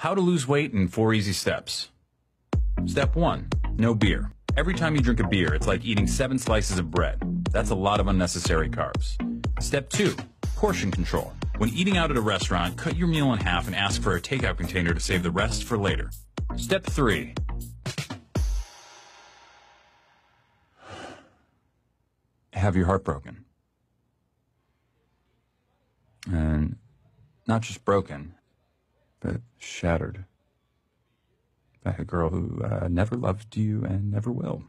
How to lose weight in 4 easy steps. Step 1, no beer. Every time you drink a beer, it's like eating 7 slices of bread. That's a lot of unnecessary carbs. Step 2, portion control. When eating out at a restaurant, cut your meal in half and ask for a takeout container to save the rest for later. Step 3, have your heart broken. And not just broken, but shattered by a girl who never loved you and never will.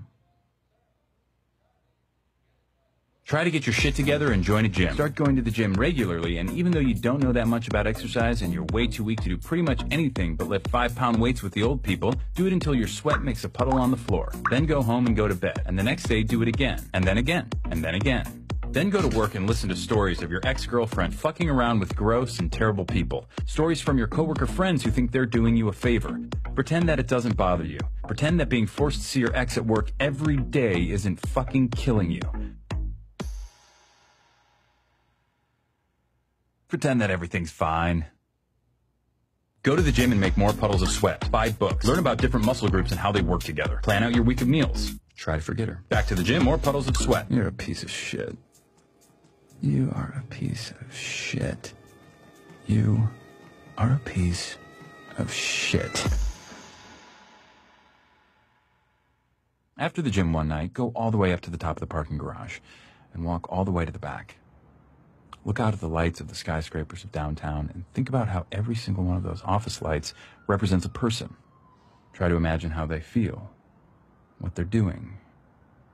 Try to get your shit together and join a gym. Start going to the gym regularly, and even though you don't know that much about exercise and you're way too weak to do pretty much anything but lift 5-pound weights with the old people, do it until your sweat makes a puddle on the floor. Then go home and go to bed, and the next day do it again, and then again, and then again. Then go to work and listen to stories of your ex-girlfriend fucking around with gross and terrible people. Stories from your coworker friends who think they're doing you a favor. Pretend that it doesn't bother you. Pretend that being forced to see your ex at work every day isn't fucking killing you. Pretend that everything's fine. Go to the gym and make more puddles of sweat. Buy books. Learn about different muscle groups and how they work together. Plan out your week of meals. Try to forget her. Back to the gym, more puddles of sweat. You're a piece of shit. You are a piece of shit. You are a piece of shit. After the gym one night, go all the way up to the top of the parking garage and walk all the way to the back. Look out at the lights of the skyscrapers of downtown and think about how every single one of those office lights represents a person. Try to imagine how they feel, what they're doing.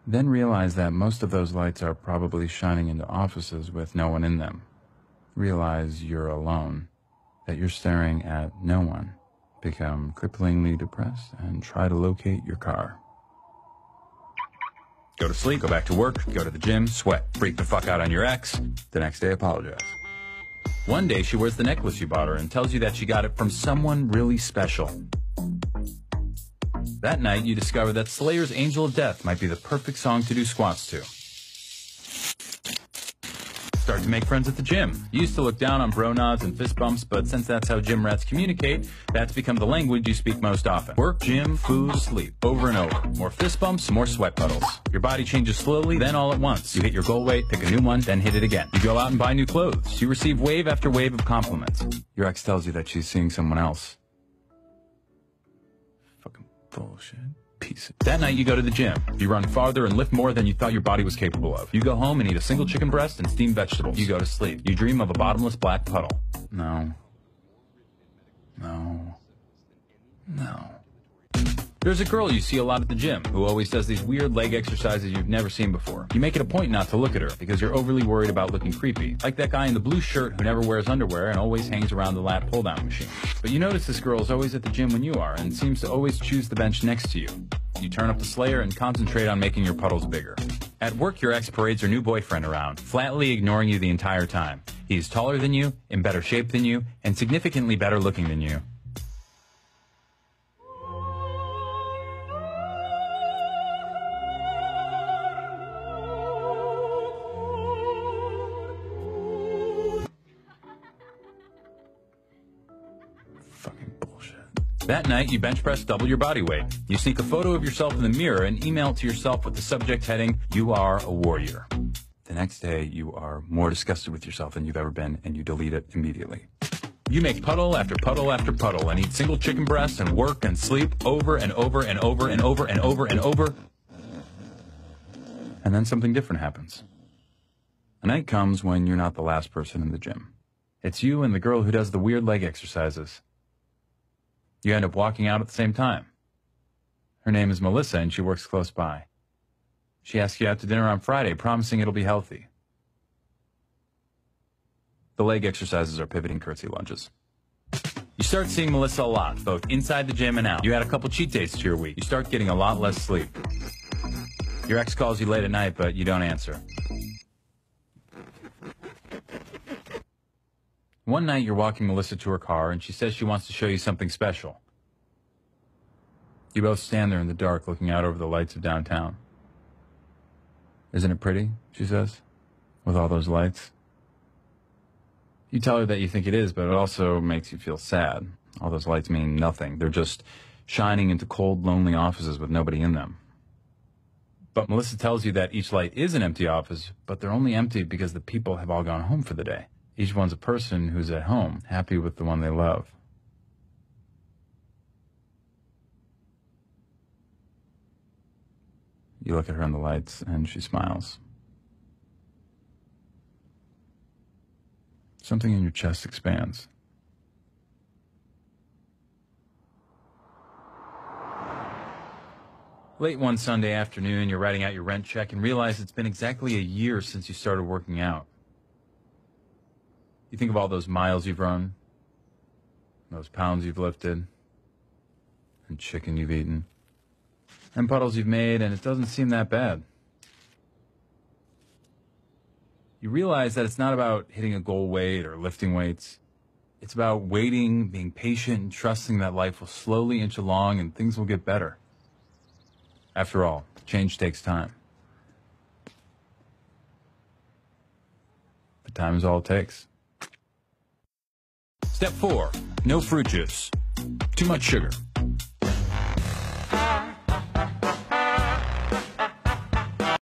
Then realize that most of those lights are probably shining into offices with no one in them. Realize you're alone, that you're staring at no one. Become cripplingly depressed and try to locate your car. Go to sleep, go back to work, go to the gym, sweat, freak the fuck out on your ex. The next day, apologize. One day, she wears the necklace you bought her and tells you that she got it from someone really special. That night, you discover that Slayer's Angel of Death might be the perfect song to do squats to. Start to make friends at the gym. You used to look down on bro nods and fist bumps, but since that's how gym rats communicate, that's become the language you speak most often. Work, gym, food, sleep, over and over. More fist bumps, more sweat puddles. Your body changes slowly, then all at once. You hit your goal weight, pick a new one, then hit it again. You go out and buy new clothes. You receive wave after wave of compliments. Your ex tells you that she's seeing someone else. Fucking bullshit. Piece of... That night you go to the gym. You run farther and lift more than you thought your body was capable of. You go home and eat a single chicken breast and steamed vegetables. You go to sleep. You dream of a bottomless black puddle. No. No. No. There's a girl you see a lot at the gym who always does these weird leg exercises you've never seen before. You make it a point not to look at her because you're overly worried about looking creepy. Like that guy in the blue shirt who never wears underwear and always hangs around the lat pull-down machine. But you notice this girl is always at the gym when you are and seems to always choose the bench next to you. You turn up the Slayer and concentrate on making your puddles bigger. At work, your ex parades her new boyfriend around, flatly ignoring you the entire time. He's taller than you, in better shape than you, and significantly better looking than you. That night, you bench press double your body weight. You sneak a photo of yourself in the mirror and email it to yourself with the subject heading, "You are a warrior." The next day, you are more disgusted with yourself than you've ever been, and you delete it immediately. You make puddle after puddle after puddle and eat single chicken breasts and work and sleep over and over and over and over and over and over. And then something different happens. A night comes when you're not the last person in the gym. It's you and the girl who does the weird leg exercises. You end up walking out at the same time. Her name is Melissa, and she works close by. She asks you out to dinner on Friday, promising it'll be healthy. The leg exercises are pivoting curtsy lunges. You start seeing Melissa a lot, both inside the gym and out. You add a couple cheat days to your week. You start getting a lot less sleep. Your ex calls you late at night, but you don't answer. One night, you're walking Melissa to her car, and she says she wants to show you something special. You both stand there in the dark, looking out over the lights of downtown. "Isn't it pretty?" she says, "with all those lights?" You tell her that you think it is, but it also makes you feel sad, All those lights mean nothing. They're just shining into cold, lonely offices with nobody in them. But Melissa tells you that each light is an empty office, but they're only empty because the people have all gone home for the day. Each one's a person who's at home, happy with the one they love. You look at her in the lights, and she smiles. Something in your chest expands. Late one Sunday afternoon, you're writing out your rent check and realize it's been exactly a year since you started working out. You think of all those miles you've run, those pounds you've lifted, and chicken you've eaten, and puddles you've made, and it doesn't seem that bad. You realize that it's not about hitting a goal weight or lifting weights. It's about waiting, being patient, and trusting that life will slowly inch along and things will get better. After all, change takes time. But time is all it takes. Step 4, no fruit juice. Too much sugar.